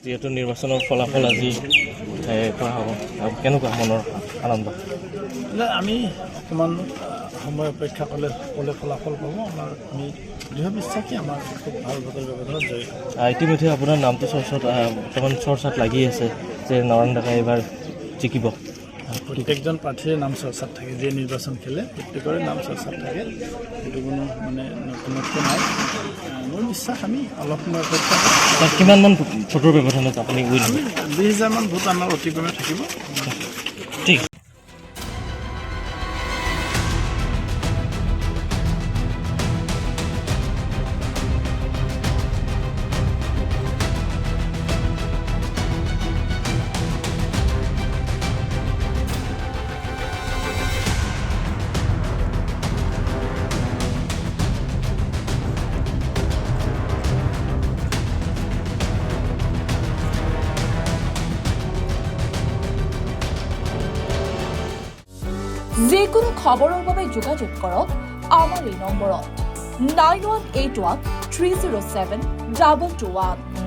যিহেতু নিৰ্বাচনৰ ফলাফল আজি কোৱা হ'ব কেনেকুৱা মনৰ আনন্দ আমি অকণমান সময় অপেক্ষা কৰিলে সকলোৱে ফলাফল পাব আমাৰ আমি দৃঢ় বিশ্বাসী আমাৰ খুব ভাল ভোটৰ ব্যৱধানত জয়ী হ'ব ইতিমধ্যে আপোনাৰ নামটো বৰ্তমান চৰ্চাত লাগি আছে যে নৰেন ডেকাই এইবাৰ জিকিব প্ৰত্যেকজন প্ৰাৰ্থীৰে নাম চৰ্চাত থাকে যিয়ে নিৰ্বাচন খেলে প্ৰত্যেকৰে নাম চৰ্চাত থাকে সেইটো কোনো মানে নতুনত্ব নাই মোৰ বিশ্বাস আমি অলপ সময় অপেক্ষা কিমানমান ভোটৰ ব্যৱধানত আপুনি 20,000 মান ভোট আমাৰ অতিক্ৰমে থাকিব ঠিক যিকোনো খবৰৰ বাবে যোগাযোগ কৰক আমাৰ এই নম্বৰত 9181 307 2221